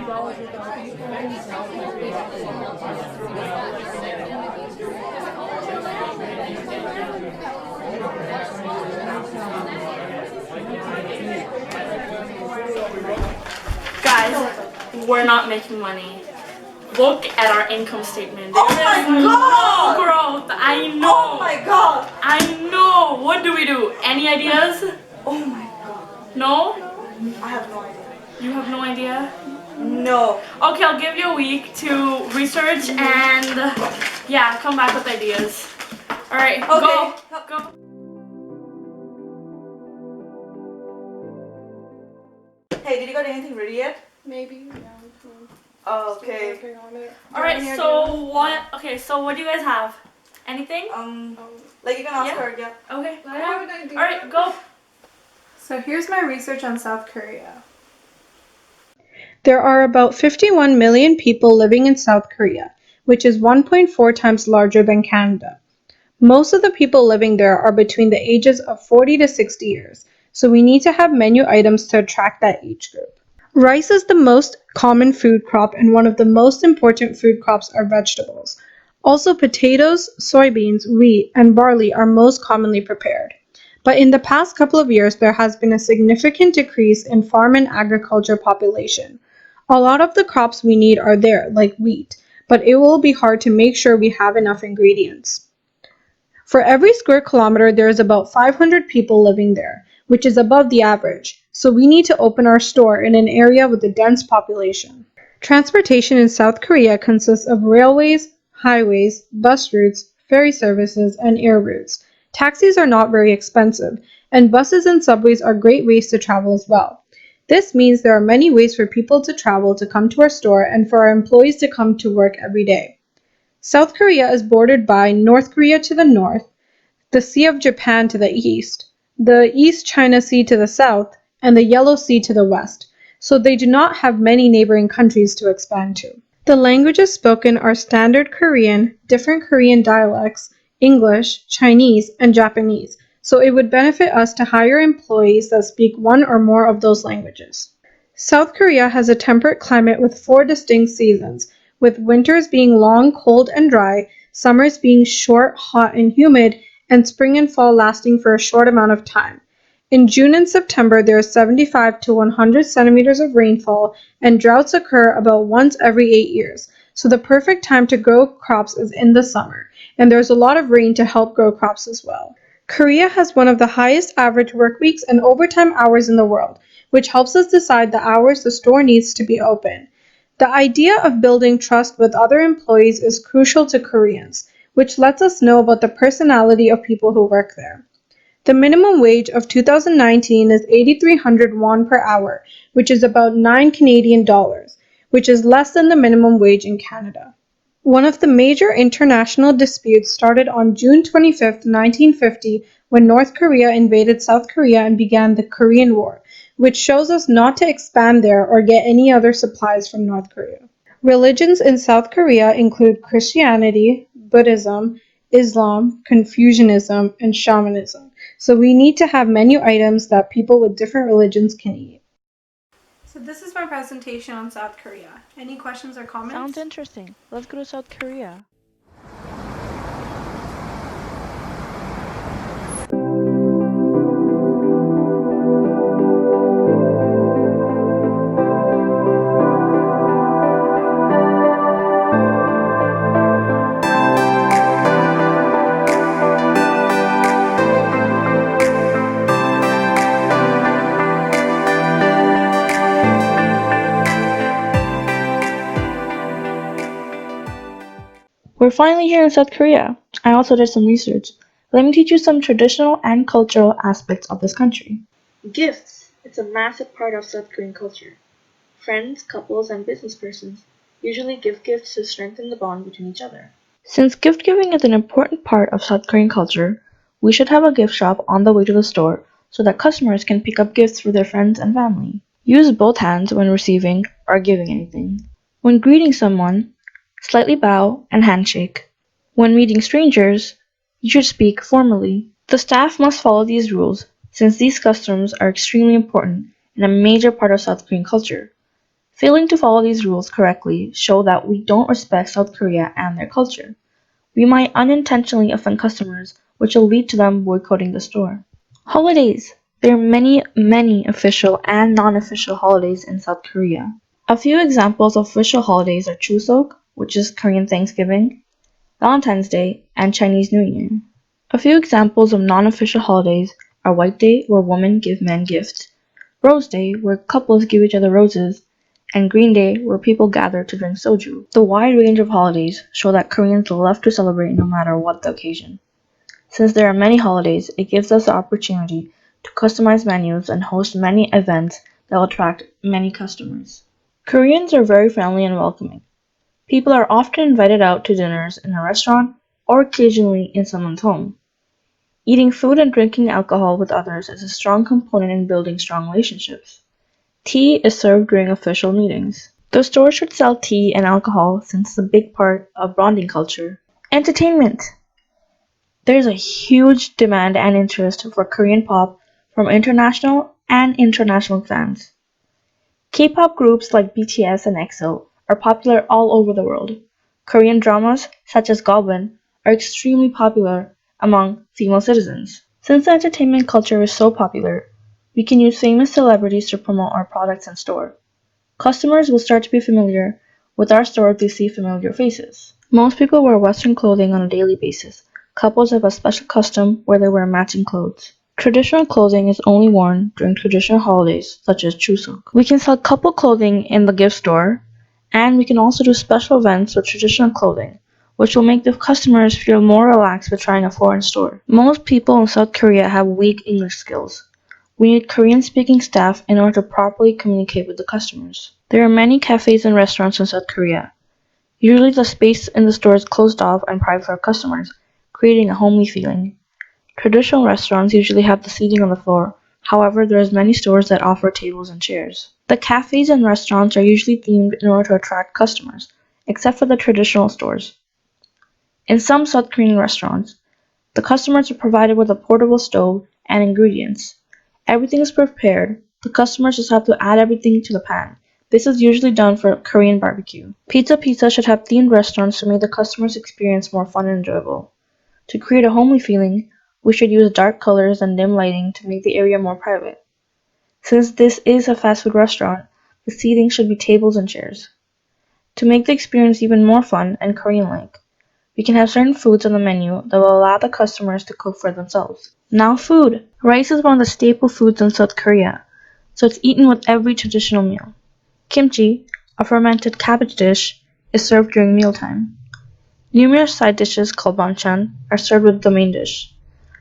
Guys, we're not making money. Look at our income statement. Oh my god! No growth. I know. Oh my god! I know. What do we do? Any ideas? Oh my god. No? I have no idea. You have no idea? No. Okay, I'll give you a week to research and yeah, come back with ideas. Alright, Okay. Go. Hey, did you got anything ready yet? Maybe, yeah. Oh, okay. Working on it. Alright, so what do you guys have? Anything? Like you can ask Yeah. her, yeah. Okay. I have an idea. Alright, go. So here's my research on South Korea. There are about 51 million people living in South Korea, which is 1.4 times larger than Canada. Most of the people living there are between the ages of 40 to 60 years, so we need to have menu items to attract that age group. Rice is the most common food crop, and one of the most important food crops are vegetables. Also, potatoes, soybeans, wheat, and barley are most commonly prepared. But in the past couple of years, there has been a significant decrease in farm and agriculture population. A lot of the crops we need are there, like wheat, but it will be hard to make sure we have enough ingredients. For every square kilometer, there is about 500 people living there, which is above the average, so we need to open our store in an area with a dense population. Transportation in South Korea consists of railways, highways, bus routes, ferry services, and air routes. Taxis are not very expensive, and buses and subways are great ways to travel as well. This means there are many ways for people to travel to come to our store and for our employees to come to work every day. South Korea is bordered by North Korea to the north, the Sea of Japan to the east, the East China Sea to the south, and the Yellow Sea to the west, so they do not have many neighboring countries to expand to. The languages spoken are Standard Korean, different Korean dialects, English, Chinese, and Japanese, so it would benefit us to hire employees that speak one or more of those languages. South Korea has a temperate climate with 4 distinct seasons, with winters being long, cold, and dry, summers being short, hot, and humid, and spring and fall lasting for a short amount of time. In June and September, there is 75 to 100 centimeters of rainfall, and droughts occur about once every 8 years, so the perfect time to grow crops is in the summer, and there's a lot of rain to help grow crops as well. Korea has one of the highest average work weeks and overtime hours in the world, which helps us decide the hours the store needs to be open. The idea of building trust with other employees is crucial to Koreans, which lets us know about the personality of people who work there. The minimum wage of 2019 is 8,300 won per hour, which is about 9 Canadian dollars, which is less than the minimum wage in Canada. One of the major international disputes started on June 25, 1950, when North Korea invaded South Korea and began the Korean War, which shows us not to expand there or get any other supplies from North Korea. Religions in South Korea include Christianity, Buddhism, Islam, Confucianism, and Shamanism, so we need to have menu items that people with different religions can eat. So this is my presentation on South Korea. Any questions or comments? Sounds interesting. Let's go to South Korea. We're finally here in South Korea. I also did some research. Let me teach you some traditional and cultural aspects of this country. Gifts. It's a massive part of South Korean culture. Friends, couples, and business persons usually give gifts to strengthen the bond between each other. Since gift giving is an important part of South Korean culture, we should have a gift shop on the way to the store so that customers can pick up gifts for their friends and family. Use both hands when receiving or giving anything. When greeting someone, slightly bow and handshake. When meeting strangers, you should speak formally. The staff must follow these rules since these customs are extremely important and a major part of South Korean culture. Failing to follow these rules correctly show that we don't respect South Korea and their culture. We might unintentionally offend customers, which will lead to them boycotting the store. Holidays. There are many official and non-official holidays in South Korea. A few examples of official holidays are Chuseok, which is Korean Thanksgiving, Valentine's Day, and Chinese New Year. A few examples of non-official holidays are White Day, where women give men gifts, Rose Day, where couples give each other roses, and Green Day, where people gather to drink soju. The wide range of holidays show that Koreans love to celebrate no matter what the occasion. Since there are many holidays, it gives us the opportunity to customize menus and host many events that will attract many customers. Koreans are very friendly and welcoming. People are often invited out to dinners in a restaurant or occasionally in someone's home. Eating food and drinking alcohol with others is a strong component in building strong relationships. Tea is served during official meetings. The store should sell tea and alcohol since it's a big part of bonding culture. Entertainment. There's a huge demand and interest for Korean pop from international and international fans. K-pop groups like BTS and EXO are popular all over the world. Korean dramas, such as Goblin, are extremely popular among female citizens. Since the entertainment culture is so popular, we can use famous celebrities to promote our products in store. Customers will start to be familiar with our store if they see familiar faces. Most people wear Western clothing on a daily basis. Couples have a special custom where they wear matching clothes. Traditional clothing is only worn during traditional holidays, such as Chuseok. We can sell couple clothing in the gift store, and we can also do special events with traditional clothing, which will make the customers feel more relaxed with trying a foreign store. Most people in South Korea have weak English skills. We need Korean-speaking staff in order to properly communicate with the customers. There are many cafes and restaurants in South Korea. Usually the space in the store is closed off and private for customers, creating a homely feeling. Traditional restaurants usually have the seating on the floor. However, there are many stores that offer tables and chairs. The cafes and restaurants are usually themed in order to attract customers, except for the traditional stores. In some South Korean restaurants, the customers are provided with a portable stove and ingredients. Everything is prepared. The customers just have to add everything to the pan. This is usually done for Korean barbecue. Pizza should have themed restaurants to make the customer's experience more fun and enjoyable. To create a homely feeling, we should use dark colors and dim lighting to make the area more private. Since this is a fast food restaurant, the seating should be tables and chairs. To make the experience even more fun and Korean-like, we can have certain foods on the menu that will allow the customers to cook for themselves. Now food. Rice is one of the staple foods in South Korea, so it's eaten with every traditional meal. Kimchi, a fermented cabbage dish, is served during mealtime. Numerous side dishes called banchan are served with the main dish.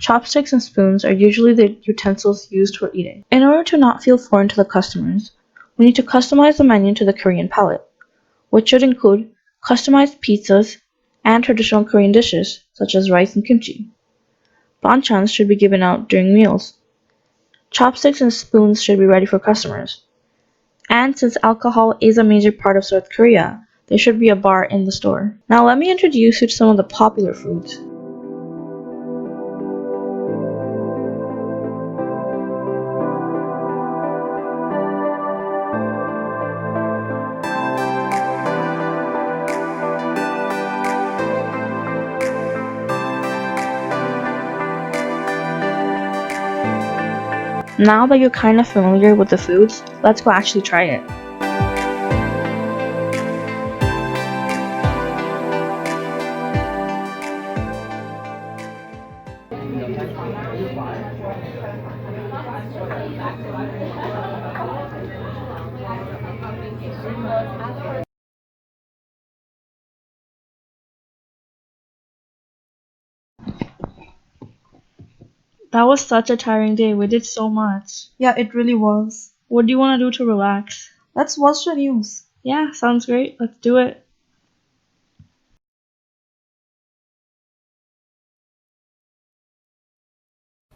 Chopsticks and spoons are usually the utensils used for eating. In order to not feel foreign to the customers, we need to customize the menu to the Korean palate, which should include customized pizzas and traditional Korean dishes, such as rice and kimchi. Banchans should be given out during meals. Chopsticks and spoons should be ready for customers. And since alcohol is a major part of South Korea, there should be a bar in the store. Now let me introduce you to some of the popular foods. Now that you're kind of familiar with the foods, let's go actually try it. That was such a tiring day. We did so much. Yeah, it really was. What do you want to do to relax? Let's watch the news. Yeah, sounds great. Let's do it.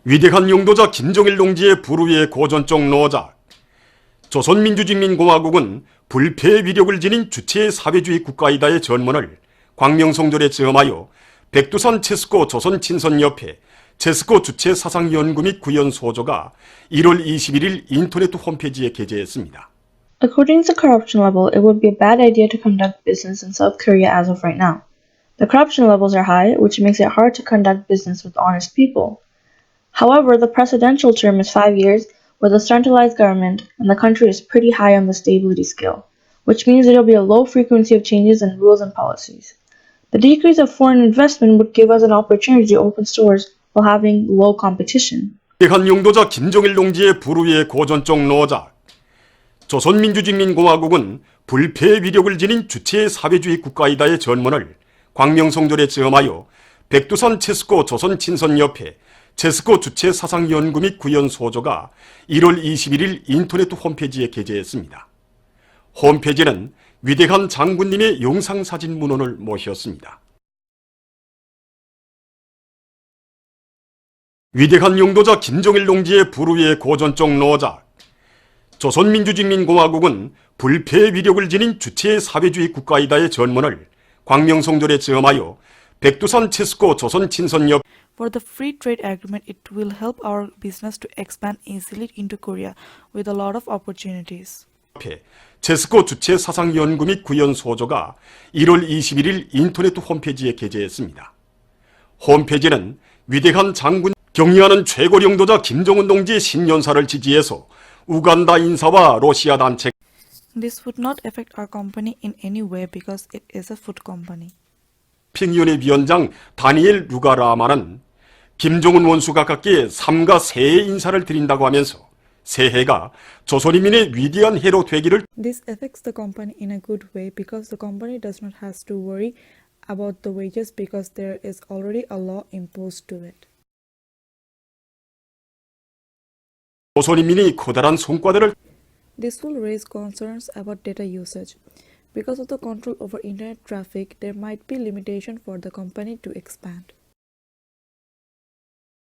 위대한 용도자 김정일 동지의 불후의 고전적 노작. 조선민주주의인민공화국은 불패의 위력을 지닌 주체의 사회주의 국가이다의 전문을 광명성절에 체험하여 백두산 체스코 조선친선협회 체스코 주체 사상연구 및 구현 소조가 1월 21일 인터넷 홈페이지에 게재했습니다. According to corruption level, it would be a bad idea to conduct business in South Korea as of right now. The corruption levels are high, which makes it hard to conduct business with honest people. However, the presidential term is 5 years with a centralized government, and the country is pretty high on the stability scale, which means there will be a low frequency of changes in rules and policies. The decrease of foreign investment would give us an opportunity to open stores while having low competition. 위대한 용도자 김정일 동지의 불후의 고전적 노작. 조선민주주의인민공화국은 불패의 위력을 지닌 주체의 사회주의 국가이다의 전문을 광명성절에 체험하여 백두산 체스코 조선친선협회 체스코 주체 사상연구 및 구현소조가 1월 21일 인터넷 홈페이지에 게재했습니다. 홈페이지는 위대한 장군님의 영상사진 문헌을 모셨습니다. 위대한 용도자 김정일 동지의 불후의 고전적 노작. 조선민주주의인민공화국은 불패의 위력을 지닌 주체의 사회주의 국가이다의 전문을 광명성절에 체험하여 백두산 체스코 조선친선협 For the free trade agreement, it will help our business to expand easily into Korea with a lot of opportunities. 체스코 주체 사상연구 및 구현소조가 1월 21일 인터넷 홈페이지에 게재했습니다. 홈페이지는 위대한 장군 경의하는 최고領導자 김정은 동지의 신년사를 지지해서 우간다 인사와 러시아 단체 This would not affect our company in any way because it is a food company. 평위원회 위원장 다니엘 루가라마는 김정은 원수가 각기 삼가 새해 인사를 드린다고 하면서 새해가 조선인민의 위대한 해로 되기를 This affects the company in a good way because the company does not have to worry about the wages because there is already a law imposed to it. 조선인민이 커다란 성과들을 This will raise concerns about data usage. Because of the control over internet traffic, there might be limitation for the company to expand.